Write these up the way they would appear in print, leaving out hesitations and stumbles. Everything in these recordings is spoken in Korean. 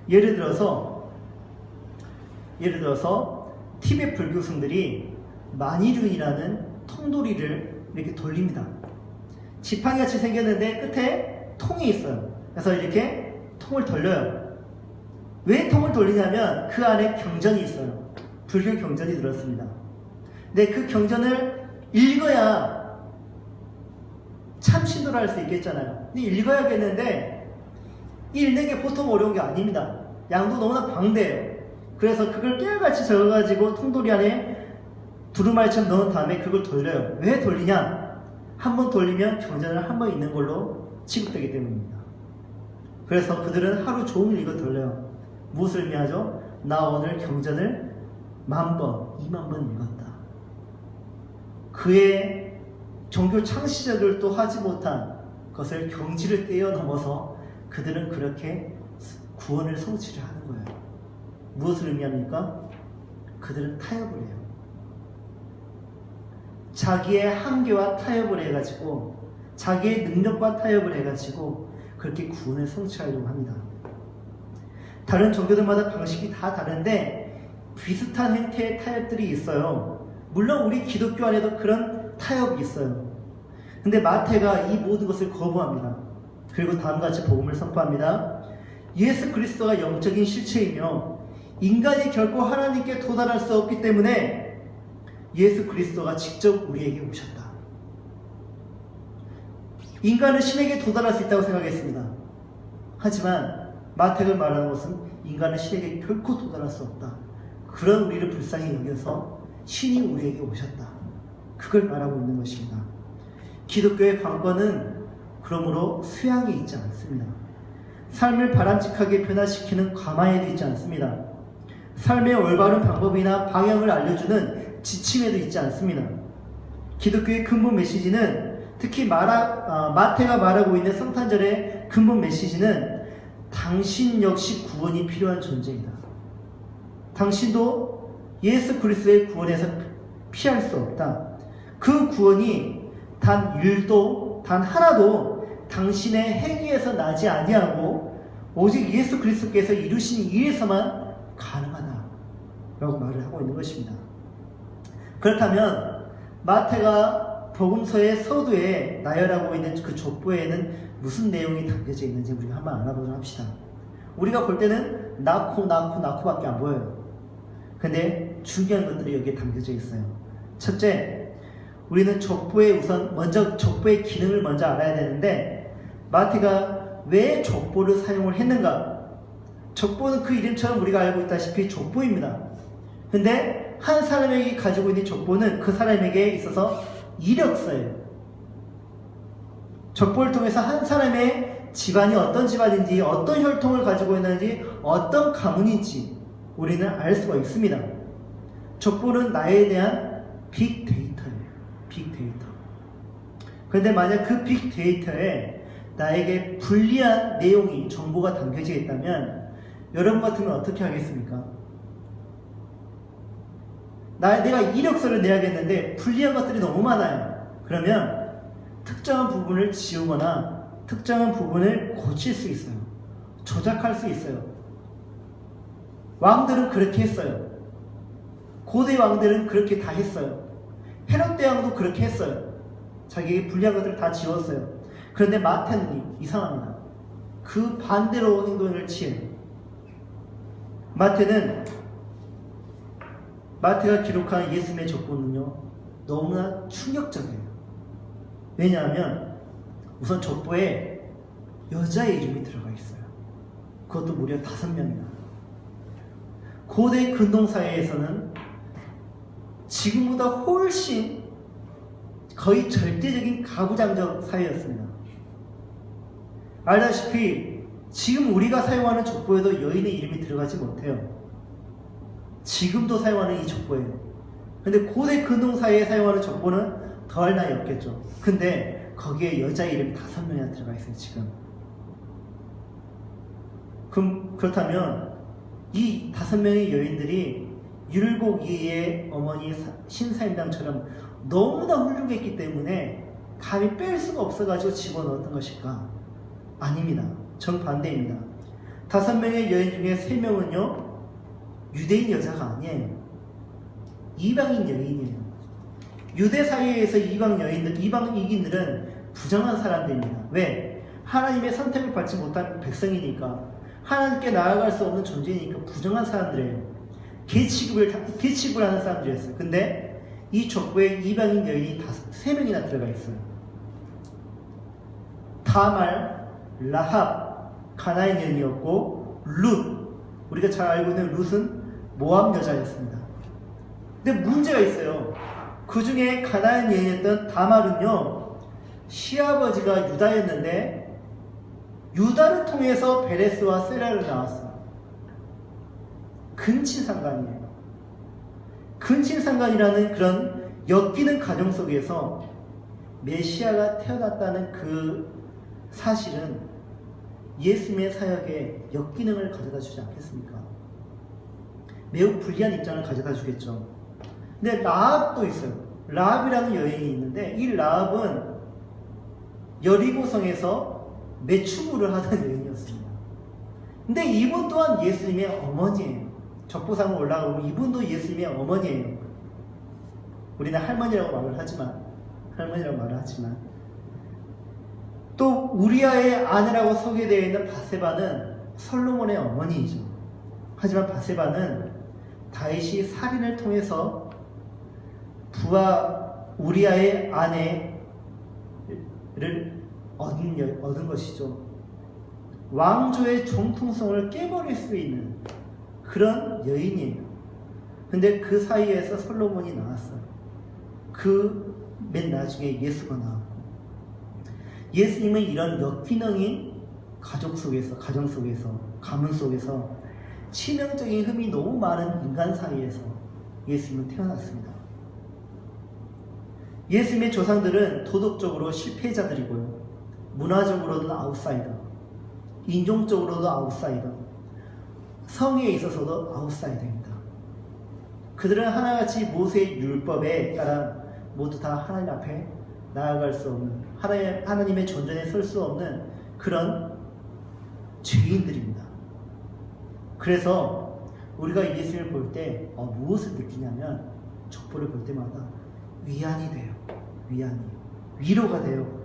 예를 들어서 티베트 불교승들이 만이륜이라는 통돌이를 이렇게 돌립니다. 지팡이같이 생겼는데 끝에 통이 있어요. 그래서 이렇게 통을 돌려요. 왜 통을 돌리냐면 그 안에 경전이 있어요. 불교 경전이 들었습니다. 근데 그 경전을 읽어야 참신도를 할 수 있겠잖아요. 근데 읽어야겠는데 읽는 게 보통 어려운 게 아닙니다. 양도 너무나 방대해요. 그래서 그걸 깨알같이 적어가지고 통돌이 안에 두루마리처럼 넣은 다음에 그걸 돌려요. 왜 돌리냐? 한 번 돌리면 경전을 한 번 읽는 걸로 취급되기 때문입니다. 그래서 그들은 하루 종일 이거 돌려요. 무엇을 의미하죠? 나 오늘 경전을 10,000번, 20,000번 읽었다. 그의 종교 창시자들도 하지 못한 것을 경지를 뛰어넘어서 그들은 그렇게 구원을 성취를 하는 거예요. 무엇을 의미합니까? 그들은 타협을 해요. 자기의 한계와 타협을 해가지고 자기의 능력과 타협을 해가지고 그렇게 구원을 성취하려고 합니다. 다른 종교들마다 방식이 다 다른데 비슷한 형태의 타협들이 있어요. 물론 우리 기독교 안에도 그런 타협이 있어요. 근데 마태가 이 모든 것을 거부합니다. 그리고 다음과 같이 복음을 선포합니다. 예수 그리스도가 영적인 실체이며 인간이 결코 하나님께 도달할 수 없기 때문에 예수 그리스도가 직접 우리에게 오셨다. 인간은 신에게 도달할 수 있다고 생각했습니다. 하지만 마태가 말하는 것은 인간은 신에게 결코 도달할 수 없다. 그런 우리를 불쌍히 여겨서 신이 우리에게 오셨다. 그걸 말하고 있는 것입니다. 기독교의 관건은 그러므로 수양에 있지 않습니다. 삶을 바람직하게 변화시키는 과마에도 있지 않습니다. 삶의 올바른 방법이나 방향을 알려주는 지침에도 있지 않습니다. 기독교의 근본 메시지는 특히 마태가 말하고 있는 성탄절의 근본 메시지는 당신 역시 구원이 필요한 존재이다. 당신도 예수 그리스도의 구원에서 피할 수 없다. 그 구원이 단 1도, 단 하나도 당신의 행위에서 나지 아니하고 오직 예수 그리스도께서 이루신 일에서만 가능하다 라고 말을 하고 있는 것입니다. 그렇다면 마태가 복음서의 서두에 나열하고 있는 그 족보에는 무슨 내용이 담겨져 있는지 우리가 한번 알아보도록 합시다. 우리가 볼 때는 낳고밖에 안 보여요. 근데 중요한 것들이 여기에 담겨져 있어요. 첫째, 우리는 족보의 기능을 먼저 알아야 되는데 마태가 왜 족보를 사용을 했는가? 족보는 그 이름처럼 우리가 알고 있다시피 족보입니다. 근데 한 사람에게 가지고 있는 족보는 그 사람에게 있어서 이력서예요. 족보를 통해서 한 사람의 집안이 어떤 집안인지, 어떤 혈통을 가지고 있는지, 어떤 가문인지 우리는 알 수가 있습니다. 족보는 나에 대한 빅데이터예요. 빅데이터. 그런데 만약 그 빅데이터에 나에게 불리한 내용이, 정보가 담겨져 있다면 여러분 같으면 어떻게 하겠습니까? 내가 이력서를 내야겠는데 불리한 것들이 너무 많아요. 그러면 특정한 부분을 지우거나 특정한 부분을 고칠 수 있어요. 조작할 수 있어요. 왕들은 그렇게 했어요. 고대 왕들은 그렇게 다 했어요. 헤롯 대왕도 그렇게 했어요. 자기에게 불리한 것들을 다 지웠어요. 그런데 마태는 이상합니다. 그 반대로 행동을 취해요. 마태가 기록한 예수님의 족보는요, 너무나 충격적이에요. 왜냐하면 우선 족보에 여자의 이름이 들어가 있어요. 그것도 무려 5명이나. 고대 근동사회에서는 지금보다 훨씬 거의 절대적인 가부장적 사회였습니다. 알다시피 지금 우리가 사용하는 족보에도 여인의 이름이 들어가지 못해요. 지금도 사용하는 이 족보예요. 근데 고대 근동사회에 사용하는 족보는 더할 나위 없겠죠. 근데 거기에 여자 이름이 5명이나 들어가 있어요, 지금. 그렇다면 이 5명의 여인들이 율곡이의 어머니 신사임당처럼 너무나 훌륭했기 때문에 감히 뺄 수가 없어가지고 집어넣었던 것일까? 아닙니다. 정반대입니다. 5명의 여인 중에 3명은요 유대인 여자가 아니에요. 이방인 여인이에요. 유대 사회에서 이방인들은 부정한 사람들입니다. 왜? 하나님의 선택을 받지 못한 백성이니까, 하나님께 나아갈 수 없는 존재이니까 부정한 사람들이에요. 계치급을 하는 사람들이었어요. 근데 이 족보에 이방인 여인이 3명이나 들어가 있어요. 다말, 라합, 가나안 여인이었고, 룻, 우리가 잘 알고 있는 룻은 모압 여자였습니다. 근데 문제가 있어요. 그 중에 가나안 여인이었던 다말은요, 시아버지가 유다였는데 유다를 통해서 베레스와 세라를 낳았어요. 근친상간이에요. 근친상간이라는 그런 엮이는 가정 속에서 메시아가 태어났다는 그 사실은 예수님의 사역에 역기능을 가져다 주지 않겠습니까? 매우 불리한 입장을 가져다 주겠죠. 근데 라합도 있어요. 라합이라는 여인이 있는데, 이 라합은 여리고성에서 매춘부를 하던 여인이었습니다. 근데 이분 또한 예수님의 어머니예요. 적보상을 올라가고 이분도 예수님의 어머니예요. 우리는 할머니라고 말을 하지만 또 우리아의 아내라고 소개되어 있는 바세바는 솔로몬의 어머니이죠. 하지만 바세바는 다윗이 살인을 통해서 부하 우리아의 아내를 얻은 것이죠. 왕조의 정통성을 깨버릴 수 있는 그런 여인이에요. 근데 그 사이에서 솔로몬이 나왔어요. 그 맨 나중에 예수가 나왔고, 예수님은 이런 역기능인 가정 속에서, 가문 속에서 치명적인 흠이 너무 많은 인간 사이에서 예수님은 태어났습니다. 예수님의 조상들은 도덕적으로 실패자들이고요, 문화적으로도 아웃사이더, 인종적으로도 아웃사이더, 성에 있어서도 아웃사이더입니다. 그들은 하나같이 모세의 율법에 따라 모두 다 하나님 앞에 나아갈 수 없는, 하나님의 존전에 설 수 없는 그런 죄인들입니다. 그래서 우리가 예수님을 볼 때 무엇을 느끼냐면, 족보를 볼 때마다 위안이 돼요. 위로가 돼요.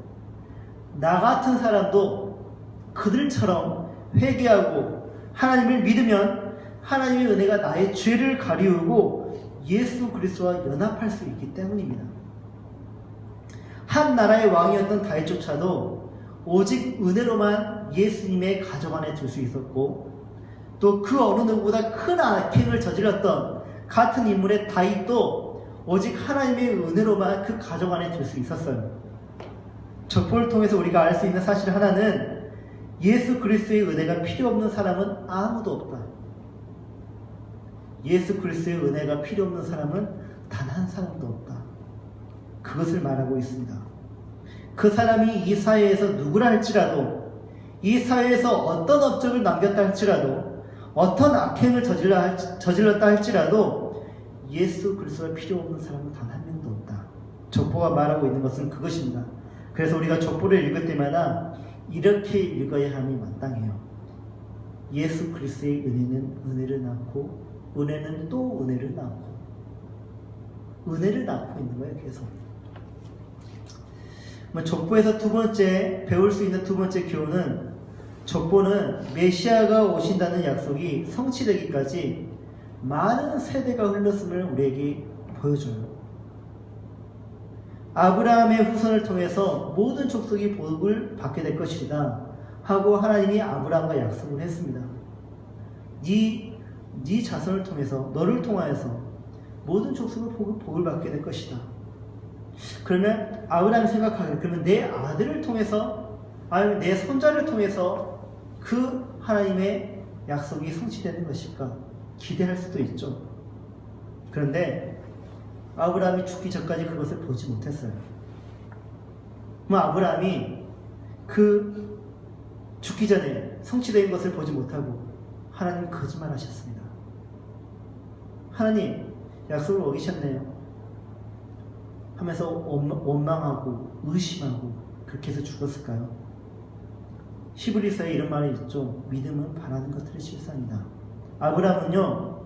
나 같은 사람도 그들처럼 회개하고 하나님을 믿으면 하나님의 은혜가 나의 죄를 가리우고 예수 그리스도와 연합할 수 있기 때문입니다. 한 나라의 왕이었던 다윗조차도 오직 은혜로만 예수님의 가정 안에 들 수 있었고, 또 그 어느 누구보다 큰 악행을 저질렀던 같은 인물의 다윗도 오직 하나님의 은혜로만 그 가정 안에 들 수 있었어요. 족보를 통해서 우리가 알 수 있는 사실 하나는, 예수 그리스도의 은혜가 필요 없는 사람은 아무도 없다. 예수 그리스도의 은혜가 필요 없는 사람은 단 한 사람도 없다. 그것을 말하고 있습니다. 그 사람이 이 사회에서 누구라 할지라도, 이 사회에서 어떤 업적을 남겼다 할지라도, 어떤 악행을 저질렀다 할지라도 예수 그리스도가 필요 없는 사람은 단 한 명도 없다. 족보가 말하고 있는 것은 그것입니다. 그래서 우리가 족보를 읽을 때마다 이렇게 읽어야 함이 마땅해요. 예수 그리스도의 은혜는 은혜를 낳고, 은혜는 또 은혜를 낳고, 은혜를 낳고 있는 거예요, 계속. 족보에서 배울 수 있는 두 번째 교훈은, 족보는 메시아가 오신다는 약속이 성취되기까지 많은 세대가 흘렀음을 우리에게 보여줘요. 아브라함의 후손을 통해서 모든 족속이 복을 받게 될 것이다 하고 하나님이 아브라함과 약속을 했습니다. 네 자손을 통해서, 너를 통하여서 모든 족속이 복을 받게 될 것이다. 그러면 아브라함이 생각하기를, 그러면 내 아들을 통해서, 아니면 내 손자를 통해서 그 하나님의 약속이 성취되는 것일까 기대할 수도 있죠. 그런데 아브라함이 죽기 전까지 그것을 보지 못했어요. 아브라함이 그 죽기 전에 성취된 것을 보지 못하고 하나님 거짓말하셨습니다. 하나님 약속을 어기셨네요 하면서 원망하고 의심하고 그렇게 해서 죽었을까요? 히브리서에 이런 말이 있죠. 믿음은 바라는 것들의 실상이다. 아브라함은요,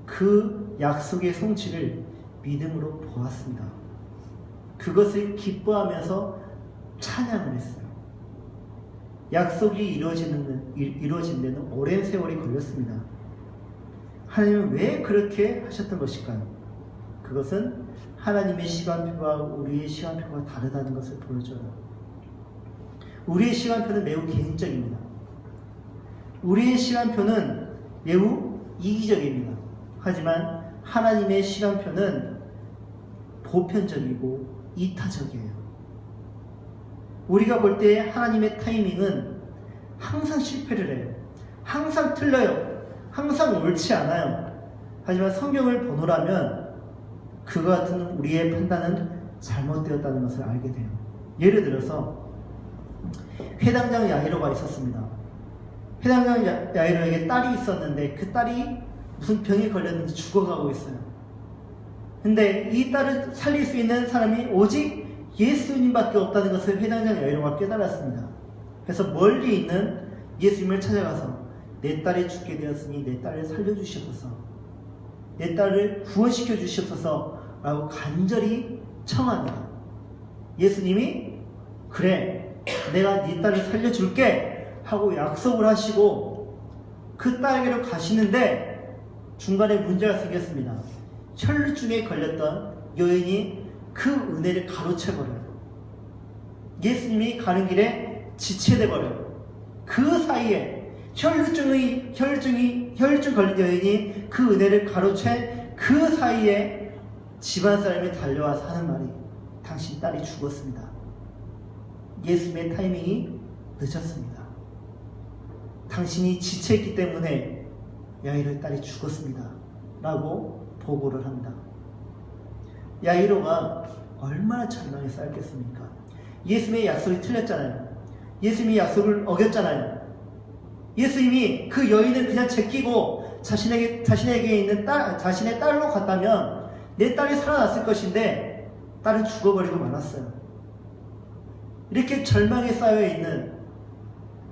그 약속의 성취를 믿음으로 보았습니다. 그것을 기뻐하면서 찬양을 했어요. 약속이 이루어진 데는 오랜 세월이 걸렸습니다. 하나님은 왜 그렇게 하셨던 것일까요? 그것은 하나님의 시간표와 우리의 시간표가 다르다는 것을 보여줘요. 우리의 시간표는 매우 개인적입니다. 우리의 시간표는 매우 이기적입니다. 하지만 하나님의 시간표는 보편적이고 이타적이에요. 우리가 볼 때 하나님의 타이밍은 항상 실패를 해요. 항상 틀려요. 항상 옳지 않아요. 하지만 성경을 보노라면 그와 같은 우리의 판단은 잘못되었다는 것을 알게 돼요. 예를 들어서 회당장 야이로가 있었습니다. 회당장 야이로에게 딸이 있었는데 그 딸이 무슨 병에 걸렸는지 죽어가고 있어요. 근데 이 딸을 살릴 수 있는 사람이 오직 예수님밖에 없다는 것을 회당장 야이로가 깨달았습니다. 그래서 멀리 있는 예수님을 찾아가서 내 딸이 죽게 되었으니 내 딸을 살려주시옵소서, 내 딸을 구원시켜 주시옵소서 라고 간절히 청합니다. 예수님이 그래, 내가 네 딸을 살려줄게 하고 약속을 하시고 그 딸에게로 가시는데 중간에 문제가 생겼습니다. 혈루증에 걸렸던 여인이 그 은혜를 가로채버려요. 예수님이 가는 길에 지체돼버려요. 그 사이에 혈루증 걸린 여인이 그 은혜를 가로채 그 사이에 집안 사람이 달려와서 하는 말이 당신 딸이 죽었습니다. 예수님의 타이밍이 늦었습니다. 당신이 지체했기 때문에 야이로의 딸이 죽었습니다. 라고 보고를 합니다. 야이로가 얼마나 절망에 쌓였겠습니까? 예수님의 약속이 틀렸잖아요. 예수님이 약속을 어겼잖아요. 예수님이 그 여인을 그냥 제끼고 자신에게 있는 자신의 딸로 갔다면 내 딸이 살아났을 것인데 딸은 죽어버리고 말았어요. 이렇게 절망에 쌓여있는,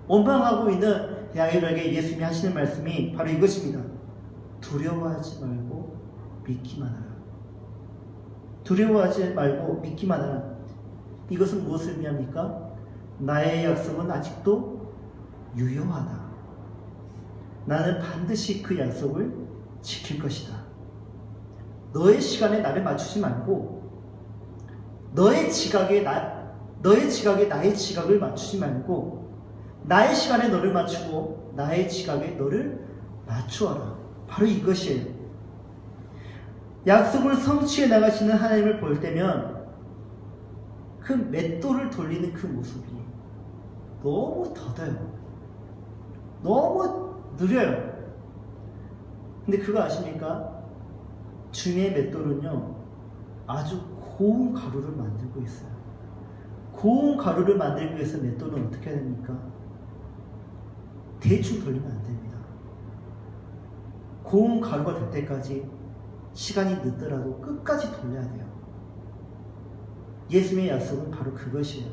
원망하고 있는 야이로에게 예수님이 하시는 말씀이 바로 이것입니다. 두려워하지 말고 믿기만 하라. 두려워하지 말고 믿기만 하라. 이것은 무엇을 의미합니까? 나의 약속은 아직도 유효하다. 나는 반드시 그 약속을 지킬 것이다. 너의 시간에 나를 맞추지 말고 너의 지각에 나의 지각을 맞추지 말고 나의 시간에 너를 맞추고 나의 지각에 너를 맞추어라. 바로 이것이에요. 약속을 성취해 나가시는 하나님을 볼 때면 그 맷돌을 돌리는 그 모습이 너무 더뎌요. 너무 느려요. 근데 그거 아십니까? 주님의 맷돌은요, 아주 고운 가루를 만들고 있어요. 고운 가루를 만들기 위해서 맷돌은 어떻게 해야 됩니까? 대충 돌리면 안 됩니다. 고운 가루가 될 때까지 시간이 늦더라도 끝까지 돌려야 돼요. 예수님의 약속은 바로 그것이에요.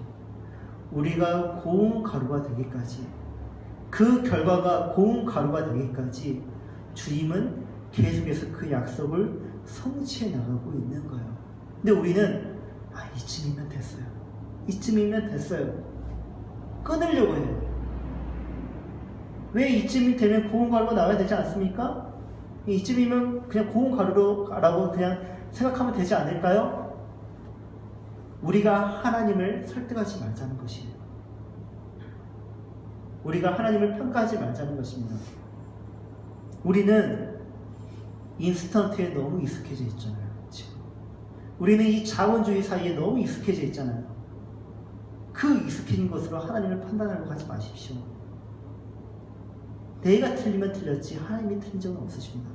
우리가 고운 가루가 되기까지, 그 결과가 고운 가루가 되기까지 주님은 계속해서 그 약속을 성취해 나가고 있는 거예요. 근데 우리는 이쯤이면 됐어요. 이쯤이면 됐어요. 끊으려고 해요. 왜 이쯤이 되면 고운 가루가 나와야 되지 않습니까? 이쯤이면 그냥 고운 가루라고 그냥 생각하면 되지 않을까요? 우리가 하나님을 설득하지 말자는 것이에요. 우리가 하나님을 평가하지 말자는 것입니다. 우리는 인스턴트에 너무 익숙해져 있잖아요. 지금 우리는 이 자본주의 사이에 너무 익숙해져 있잖아요. 그 익숙해진 것으로 하나님을 판단하려고 하지 마십시오. 내가 틀리면 틀렸지 하나님이 틀린 적은 없으십니다.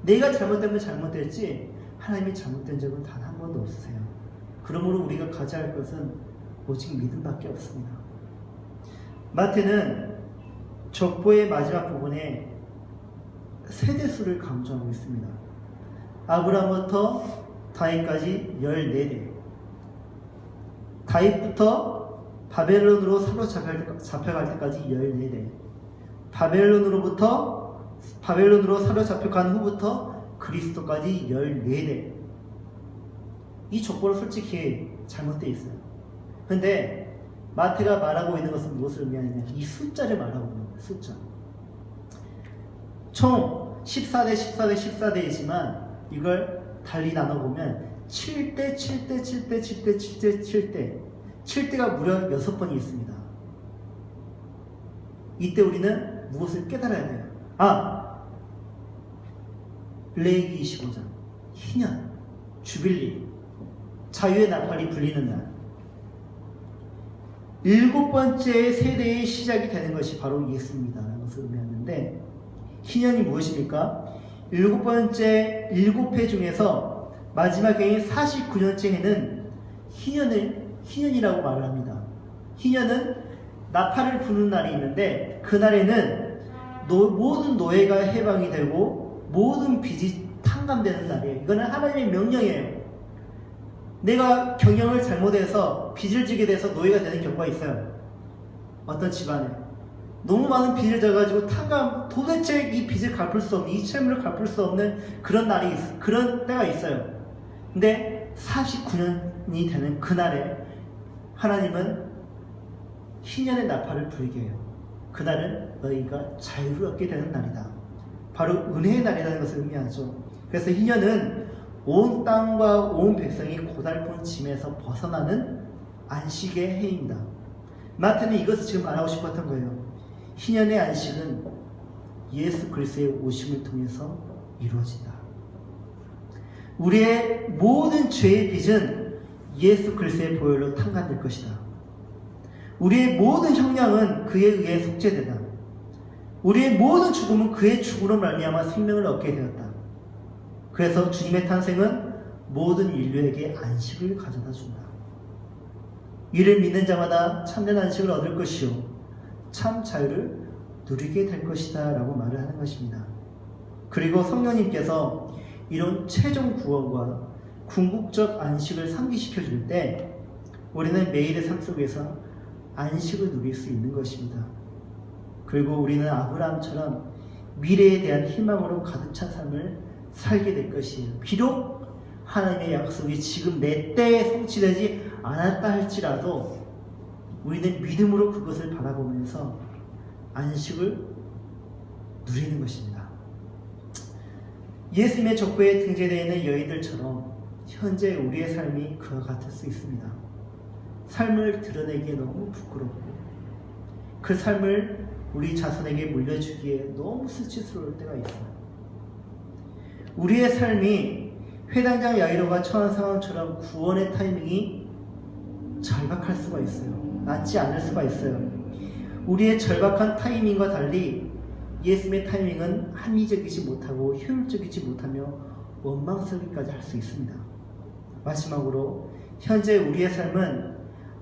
내가 잘못되면 잘못됐지 하나님이 잘못된 적은 단 한 번도 없으세요. 그러므로 우리가 가져야 할 것은 오직 믿음밖에 없습니다. 마태는 족보의 마지막 부분에 세대수를 강조하고 있습니다. 아브라함부터 다윗까지 14대, 다윗부터 바벨론으로 사로잡혀갈 때까지 14대. 바벨론으로 사로잡혀간 후부터 그리스도까지 14대. 이 족보는 솔직히 잘못되어 있어요. 근데 마태가 말하고 있는 것은 무엇을 의미하느냐? 이 숫자를 말하고 있는 거예요. 숫자. 총 14대, 14대, 14대이지만 이걸 달리 나눠보면 7대, 7대, 7대, 7대, 7대, 7대. 7대가 무려 6번이 있습니다. 이때 우리는 무엇을 깨달아야 돼요? 레위기 25장, 희년, 주빌리, 자유의 나팔이 불리는 날. 7번째 세대의 시작이 되는 것이 바로 예수입니다. 라는 것을 의미하는데, 희년이 무엇입니까? 7번째 7회 중에서 마지막 해인 49년째 해는 희년이라고 말을 합니다. 희년은 나팔을 부는 날이 있는데, 그날에는 모든 노예가 해방이 되고 모든 빚이 탕감되는 날이에요. 이거는 하나님의 명령이에요. 내가 경영을 잘못해서 빚을 지게 돼서 노예가 되는 경우가 있어요. 어떤 집안에 너무 많은 빚을 져가지고 도대체 이 빚을 갚을 수 없는, 이 채무를 갚을 수 없는 그런 때가 있어요. 근데 49년이 되는 그날에 하나님은 희년의 나팔을 불게 해요. 그날은 너희가 자유를 얻게 되는 날이다. 바로 은혜의 날이라는 것을 의미하죠. 그래서 희년은 온 땅과 온 백성이 고달픈 짐에서 벗어나는 안식의 해입니다. 마태는 이것을 지금 말하고 싶었던 거예요. 희년의 안식은 예수 그리스도의 오심을 통해서 이루어진다. 우리의 모든 죄의 빚은 예수 그리스도의 보혈로 탕감될 것이다. 우리의 모든 형량은 그에 의해 속죄되다. 우리의 모든 죽음은 그의 죽음으로 말미암아 생명을 얻게 되었다. 그래서 주님의 탄생은 모든 인류에게 안식을 가져다 준다. 이를 믿는 자마다 참된 안식을 얻을 것이요 참 자유를 누리게 될 것이다 라고 말을 하는 것입니다. 그리고 성령님께서 이런 최종 구원과 궁극적 안식을 상기시켜 줄 때 우리는 매일의 삶 속에서 안식을 누릴 수 있는 것입니다. 그리고 우리는 아브라함처럼 미래에 대한 희망으로 가득 찬 삶을 살게 될 것이에요. 비록 하나님의 약속이 지금 내 때에 성취되지 않았다 할지라도 우리는 믿음으로 그것을 바라보면서 안식을 누리는 것입니다. 예수님의 족보에 등재되어 있는 여인들처럼 현재 우리의 삶이 그와 같을 수 있습니다. 삶을 드러내기에 너무 부끄럽고 그 삶을 우리 자손에게 물려주기에 너무 수치스러울 때가 있어요. 우리의 삶이 회당장 야이로가 처한 상황처럼 구원의 타이밍이 절박할 수가 있어요. 낫지 않을 수가 있어요. 우리의 절박한 타이밍과 달리 예수님의 타이밍은 합리적이지 못하고 효율적이지 못하며 원망스럽기까지 할 수 있습니다. 마지막으로 현재 우리의 삶은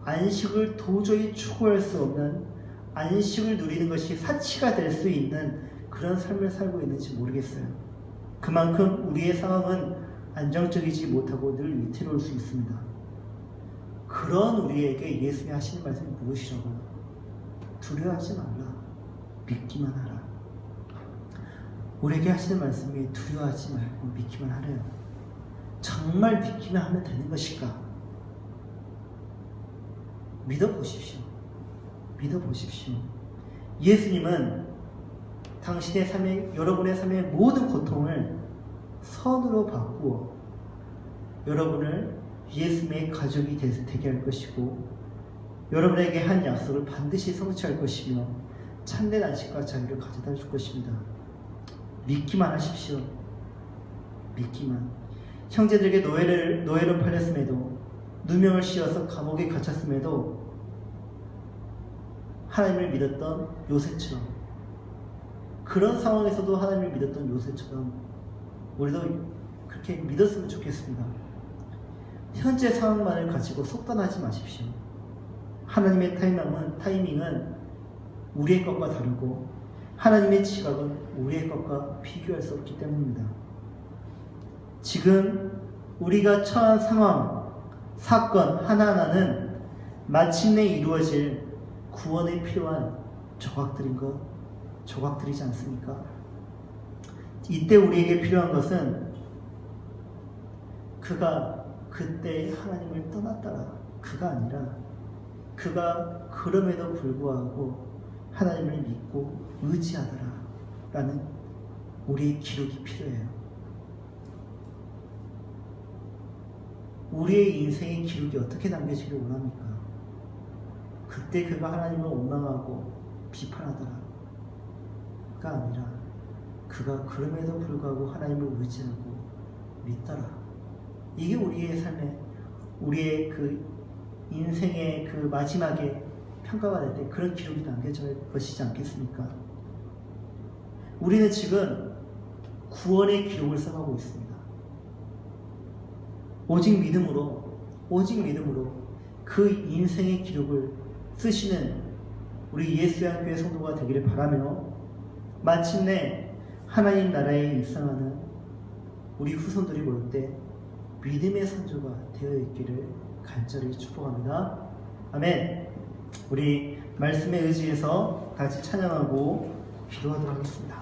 안식을 도저히 추구할 수 없는, 안식을 누리는 것이 사치가 될 수 있는 그런 삶을 살고 있는지 모르겠어요. 그만큼 우리의 상황은 안정적이지 못하고 늘 위태로울 수 있습니다. 그런 우리에게 예수님이 하시는 말씀이 무엇이라고요? 두려워하지 말라. 믿기만 하라. 우리에게 하시는 말씀이 두려워하지 말고 믿기만 하래요. 정말 믿기만 하면 되는 것일까? 믿어보십시오. 믿어보십시오. 예수님은 당신의 삶의, 여러분의 삶의 모든 고통을 선으로 바꾸어 여러분을 예수님의 가족이 되게 할 것이고 여러분에게 한 약속을 반드시 성취할 것이며 참된 안식과 자유를 가져다 줄 것입니다. 믿기만 하십시오. 믿기만. 형제들에게 노예로 팔렸음에도 누명을 씌워서 감옥에 갇혔음에도 하나님을 믿었던 요셉처럼, 그런 상황에서도 하나님을 믿었던 요셉처럼 우리도 그렇게 믿었으면 좋겠습니다. 현재 상황만을 가지고 속단하지 마십시오. 하나님의 타이밍은 우리의 것과 다르고 하나님의 지각은 우리의 것과 비교할 수 없기 때문입니다. 지금 우리가 처한 상황, 사건 하나하나는 마침내 이루어질 구원에 필요한 조각들이지 않습니까? 이때 우리에게 필요한 것은 그가 그때 하나님을 떠났더라 그가 아니라 그가 그럼에도 불구하고 하나님을 믿고 의지하더라 라는 우리의 기록이 필요해요. 우리의 인생의 기록이 어떻게 남겨지길 원합니까? 그때 그가 하나님을 원망하고 비판하더라 가 아니라 그가 그럼에도 불구하고 하나님을 의지하고 믿더라. 이게 우리의 삶의 우리의 그 인생의 그 마지막에 평가가 될 때 그런 기록이 남겨질 것이지 않겠습니까? 우리는 지금 구원의 기록을 써가고 있습니다. 오직 믿음으로 그 인생의 기록을 쓰시는 우리 예수의 교회 성도가 되기를 바라며 마침내 하나님 나라에 입성하는 우리 후손들이 볼 때 믿음의 선조가 되어 있기를 간절히 축복합니다. 아멘. 우리 말씀에 의지해서 같이 찬양하고 기도하도록 하겠습니다.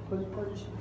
꺼주시면